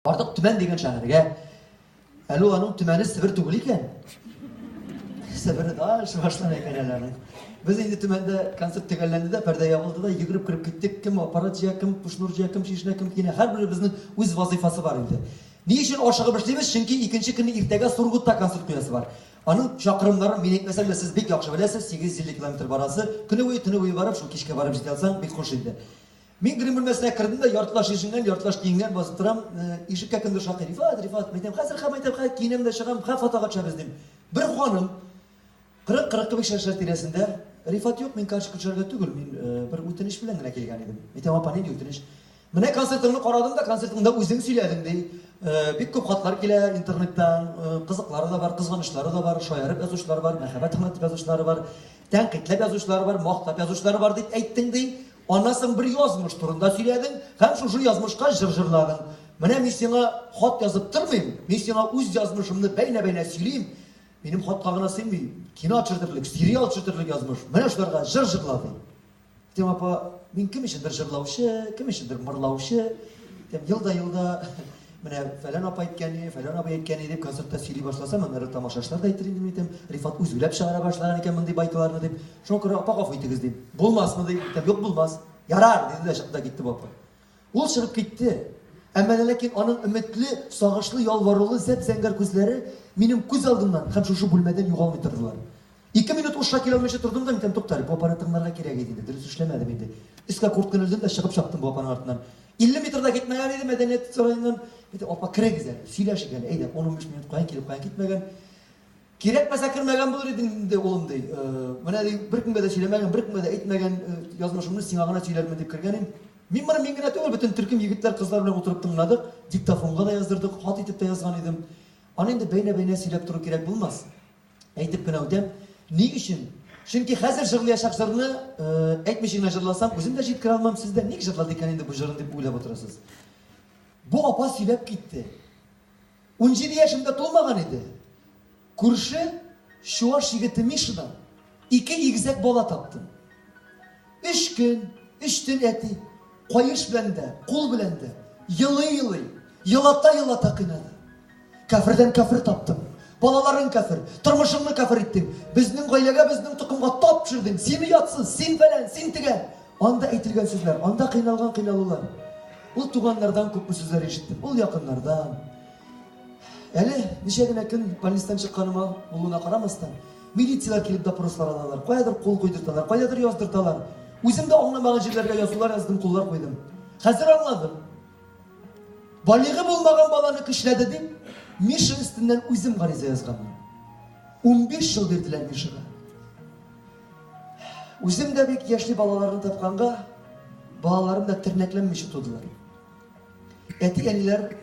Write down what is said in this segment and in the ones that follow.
Бардык Түмен деген шәһәргә. Әле аның Түмәне Себер түгел икән. Себер дальше башлана икән әле. Без инде Түмәндә концерт төгәлләнде дә, пәрдә ябылды да, йөгереп кирип киттек. Кем аппарат җыя, кем пушнур җыя, кем шишнә, кем кинә. Һәрберебезнең үз вазифасы бар инде. Ни өчен ашыгып эшлибез? Чөнки икенче көнне иртәгә Сургутта концерт куясы бар. Аның чакрымнарын мин әйтмәсәм дә сез бик яхшы беләсез, 850 км барасы. Көне буе, төне буе барып, шул кичкә барып җитә алсаң, бик хуш инде. Мин грим бүлмәсенә кердем дә, яртылаш ишенгән, яртылаш киенгән басып торам. Ишеккә кемдер шакый. Рифат, мәйтәм, хәзер мәйтәм, киенәм дә чыгам, фотога төшәбез дим. Бер ханым 40-45 яшьләр тирәсендә, Рифат юк, мин каршы күчәргә түгел, мин бер үтенеч белән генә килгән идем. Мәйтәм, апа, нинди үтенеч? Менә концертыңны карадым да, концертыңда үзең сөйләдең ди. Бик күп хатлар килә интернеттан, кызыклары да бар, кызганычлары да бар, шаярып язучылары бар, мәхәббәт аңлатып язучылары бар, тәнкыйтьләп язучылары бар, мактап язучылары бар дип әйттең ди. Аннан бер язмыш турында сөйләдең, һәм шушы язмышка җыр җырладың. Менә мин сиңа хат язып тормыйм, мин сиңа үз язмышымны бәйнә-бәйнә сөйлим. Минем хатка гына сыймый, кино төшердерлек, сериал төшердерлек язмыш. Менә шуларга җыр җырладың. Дим, апа, мин кем өчендер җырлаучы, кем өчендер мырлаучы. Дим, елда менә фәлән апа әйткәне, фәлән апа әйткәне дип концертта сөйли башласам, менә тамашачылар да әйтер инде мин, Рифат үзүләп чыгара башлаган икән мондый байталарны дип. Шуңа күрә апа гафу итегез дип. Булмасмы дип, юк булмас. Ярар диде дә чыкты китте апа. Ул чыгып китте. Әмма ләкин аның өметле, сагышлы, ялварулы, зәп-зәңгәр күзләре минем күз алдымнан һәм шушы бүлмәдән югалмый тордылар. 2 минут ушка килә алмыйча тордым да, мин туктар, бу апаны тыңларга кирәк иде, дөрес эшләмәдем инде. Искә курткан үлдем дә чыгып чаптым бу апаның артыннан. 50 метрда китмәгән иде мәдәният сараеннан. Апа, кирәк иде, сөйләшик әле, әйдә, 15 минут каян килеп, каян китмәгән. Кирәкмәсә кирмәгән булыр идең инде, улым ди. Менә ди, беркемгә дә сөйләмәгән, беркемгә дә әйтмәгән, язмышымны сиңа гына сөйләрмен дип кергән идем. Мин генә түгел, бөтен төркем егетләр, кызлар белән утырып тыңладык, диктофонга да яздырдык, хат итеп тә язган идем. Аны инде бәйнә-бәйнә сөйләп тору кирәк булмас. Әйтеп кенә үтәм. Ни өчен? Чөнки хәзер җырлаячак җырны әйтмичә генә җырласам, үзем дә җиткерә алмам, сез дә ник җырлады икән инде бу җырын дип уйлап утырасыз. Бу апа сөйләп китте. 17 яшемдә тулмаган иде. Күрше Чуаш егете Мишадан 2 игезәк бала таптым. 3 көн, 3 төн әти, каеш белән дә, кул белән дә, елый, елата кыйнады. Кафирдән кафир таптым. Балаларын кафир, тормышымны кафир иттең. Безнең гаиләгә, безнең тукымга тап төшердең. Син ятсыз, син фәлән, син тигән. Анда әйтелгән сүзләр, анда кыйналулар. Ул туганнардан күп сүзләр ишеттем. Ул якыннардан. Әле ничә генә көн больницадан чыкканыма булуына карамастан, милициялар килеп допрослар алалар, каядыр кул куйдырталар, каядыр яздырталар. Үзем дә аңламаган җирләргә язулар яздым, куллар куйдым. Хәзер аңладым. Балигы булмаган баланы көчләде дип, Миша өстеннән үзем гариза язганмын. 15 ел бирделәр Мишага. Үзем дә бик яшьли балаларны тапканга, балаларым да тернәкләнмичә тудылар. Әти-әниләр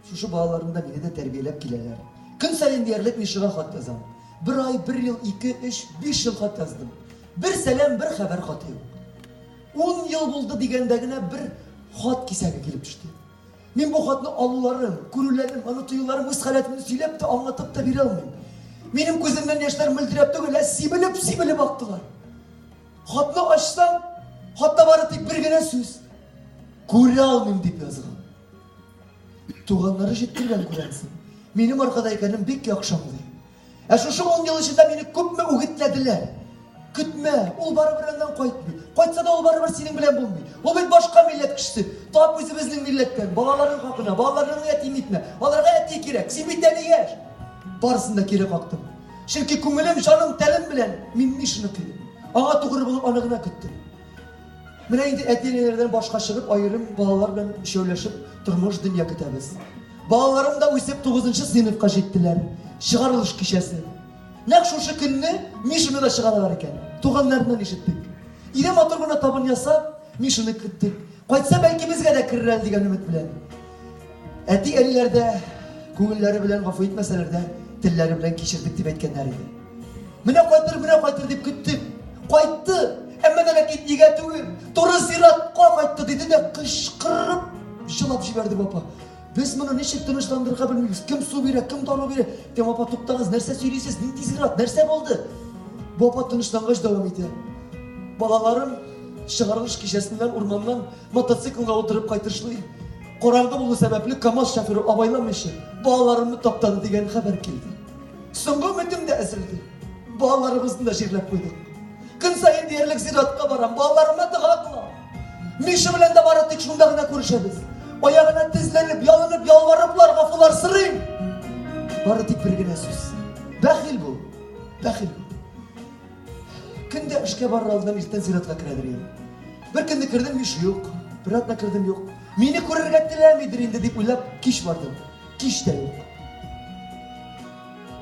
шушы балаларны да мине дә тәрбияләп киләләр. Көн саен диярлек Мишага хат язам. 1 ай, 1 ел, 2, 3, 5 ел хат яздым. Бер сәлам, бер хәбәр хаты юк. 10 ел булды дигәндә генә бер хат кисәге килеп төште. Мин бу хатны алуларым, күрүләрем, аны тоюларым, үз хәләтемне сөйләп тә, аңлатып та бирә алмыйм. Минем күземнән яшьләр мөлдерәп түгел, сибелеп актылар. Хатны ачсам, хатта бары тик бер генә сүз. Күрә алмыйм дип язган. Туганнары җиткергән күрәсең. Минем аркада икәнем бик яхшы аңлый. Шушы 10 ел эчендә мине күпме үгетләделәр. Көтмә, ул барыбер аннан кайтмый. Кайтса да ул барыбер синең белән булмый. Ул бит башка милләт кешесе. Тап үзебезнең милләттән, балаларын хакына, балаларның ятим итмә. Аларга әти кирәк, син бит әни яшь. Барысын да кире кактым. Чөнки күңелем, җаным, тәлем белән мин Мишаны көйдем. Аңа тугры булып аны гына көттем. Менә инде әтиләрдән башка чыгып, аерым балалар белән шәүләшеп тормыш дөнья көтәбез. Балаларым да үсеп 9-нчы сыйныфка җиттеләр. Чыгарылыш кичәсе. Нәкъ шушы көнне Мишаны да чыгаралар икән. Туганнарыннан ишеттек. Иде матур гына табын ясап, Мишаны көттек. Кайтса бәлки безгә дә керер дигән өмет белән. Әти-әниләр дә күңелләре белән гафу итмәсәләр дә, телләре белән кичердек дип әйткәннәр иде. Менә кайтыр дип көттек. Кайтты. Әмма ләкин нигә түгел, туры зиратка кайтты диде дә кычкырып җылап җибәрде апа. Без моны ничек тынычландырырга белмибез. Кем су бирә, кем дару бирә? Тем апа, туктагыз, нәрсә сөйлисез? Нинди зират, нәрсә булды? Бу апа тынычлангач дәвам итә. Балаларым чыгарылыш кичәсеннән урманнан мотоциклга утырып кайтышлый. Qorаңғы болу сәбәпле КамАЗ шофері абайламыйшы балаларымны таптады деген хәбәр келді. Соңғы үмітім де үзілді. Балаларымызды да жерлеп қойдық. Күн сайын дерлік зиратқа барам, балаларыма дұға қылам. Миша белән дә бары тик шунда гына күрешәбез. Аягына тезләнеп, ялынып, ялварыплар, гафулар сырыйм. Бары тик бер генә сүз. Бәхил бул. Бәхил бул. Көндә эшкә барыр алдыннан иртән зиратка керәдер. Бер көнне кердем, Миша юк. Бер атна кердем, юк. Мине күрергә теләмидер инде дип уйлап, кич бардым. Кич тә юк.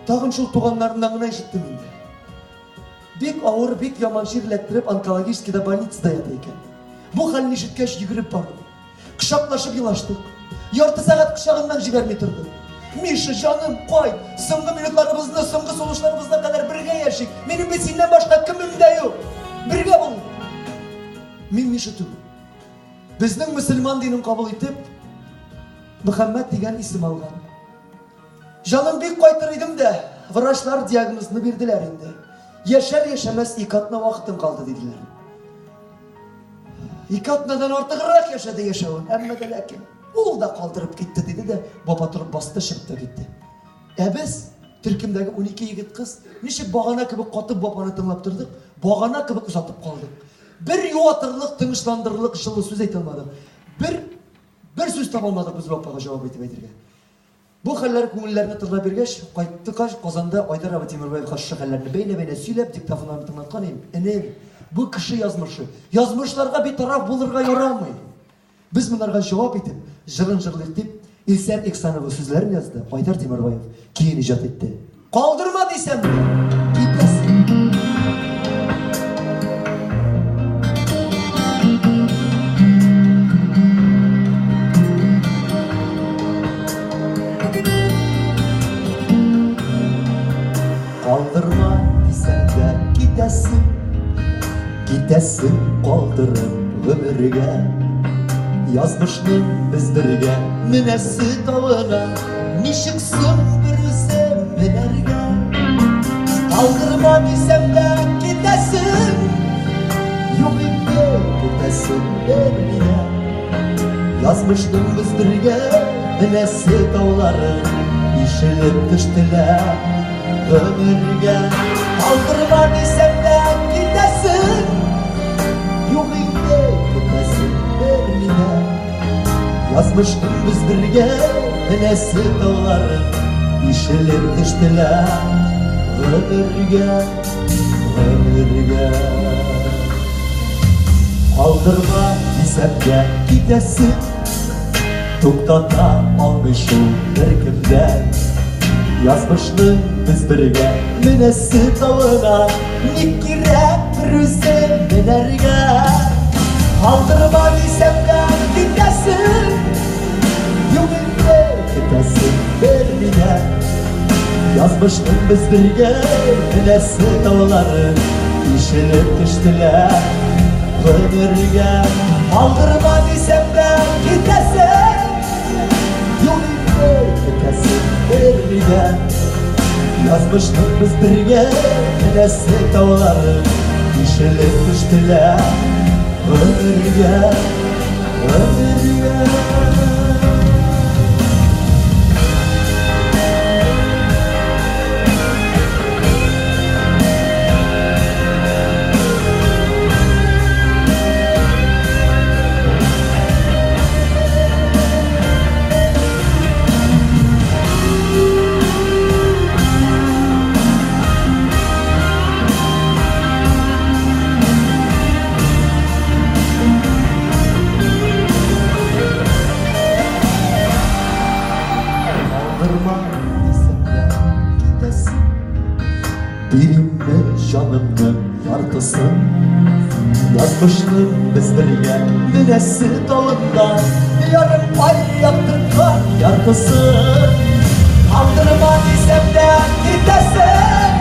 Тагын шул туганнарымнан гына ишеттем инде. Бик авыр, бик яман ширләттереп онкологическийда больницада ята икән. Бу хәлне ишеткәч йөгереп бардым. Кочаклашып елаштык. Ярты сәгать кочагыннан җибәрми торды. Миша, җаным, кайт. Соңгы минутларыбызны, соңгы сулышларыбызга кадәр бергә яшик. Минем бит синнән башка кемем дә юк. Бергә бул. Мин Миша түгел. Безнең мөселман динен кабул итеп, Мөхәммәд дигән исем алган. Җаным, бик кайтыр идем дә, врачлар диагнозны бирделәр инде. Яшәр-яшәмәс 2 атна вакытым калды диделәр. 2 атнадан артыграк яшәде яшәвен, әмма дә ләкин ул да калдырып китте диде дә, баба торып басты, чыкты китте. Без төркемдәге 12 егет кыз ничек багана кебек катып бабаны тыңлап тордык, багана кебек узатып калдык. Бер юатырлык, тынычландырырлык шылы сүз әйтә алмадык. Бер сүз таба алмадык без бабага җавап итеп әйтергә. Бу хәлләр күңелләрне тыңлап биргәч, кайттык Казанда Айдар Аба Тимербаев каршы хәлләрне бәйнә-бәйнә сөйләп, диктофоннан тыңлаткан идем. Энем, бу кеше язмышы. Язмышларга битараф булырга ярамый. Без монарга җавап итеп, җырын җырлыйк дип, Илсәр Ихсанова сүзләрен язды. Айдар Тимербаев киен иҗат итте. Калдырма дисәм, китәсең. Калдырма дисәң дә китәсең. Китәсең калдырып гомергә. Язмышны без бергә менәсе тавына. Ничек соң бер үзем менәргә. Калдырма дисәң дә китәсең. Юк инде китәсең берминә. Язмышны без бергә менәсе таулары. Ишелеп төштеләр ömürge. Kaldırma desem de gidesin. Yok inde gidesin vermine. Yazmıştım biz birge enesi dağları. İşilir düştüler ömürge. Ömürge. Kaldırma desem de gidesin. Tuktata almışım derkimden. Yazmıştım biz birge menesi tavına. Nik kirek bir üzem menerge. Kaldırma desem de gidesin. Yok inde gidesin vermine. Yazmıştım biz birge menesi tavları. İşilip düştüler ömürge. Kaldırma desem de gidesin. Yok inde gidesin vermine. Yazmıştık biz birge menesi tavları. İşilip düştüler ömürge. Ömürge. Benimle canımın yartısın. Yazmıştım biz birge menesi dalında. Yarım pay yaptırkan yartısın. Kaldırma desem de gidesin.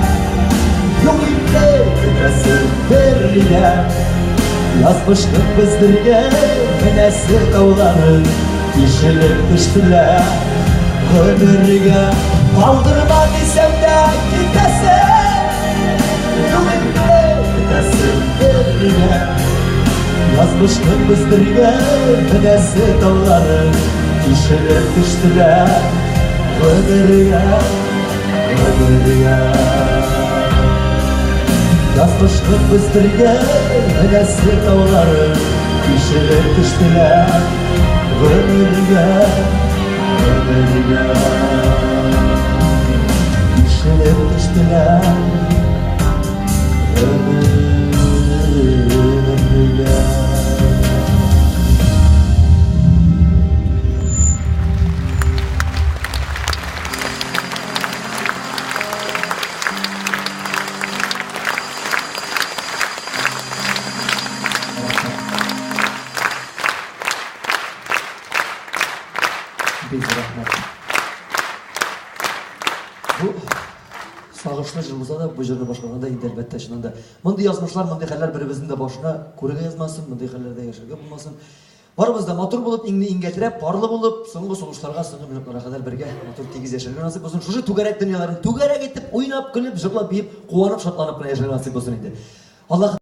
Yok inde gidesin vermine. Yazmıştım biz birge menesi dağları. İşilip düştüler ömürge. Kaldırma desem de gidesin. Yok inde gidesin vermine. Yazmıştım biz birge menesi dağları. Kişiler düştüler ömürge, ömürge. Yaz kışkı bizdirge öylesi dağları. Kişiler düştüler ömürge, ömürge. Kişiler düştüler ömürge. Biz rahmet. Bu sağışlı жылбыза да, bu жырны башлаганда инде әлбәттә чынында. Мондый язмышлар, мондый хәлләр беребезнең дә башына күрергә язмасын, мондый хәлләрдә яшәргә булмасын. Барыбыз да матур булып, иңне-иңгә терәп, парлы булып, соңгы сугышларга, соңгы минутларга кадәр бергә матур тигез яшәргә насыйп булсын. Шушы түгәрәк дөньяларын түгәрәк итеп, уйнап, көлеп, җырлап, биеп, куанып, шатланып кына яшәргә насыйп булсын инде. Аллаһ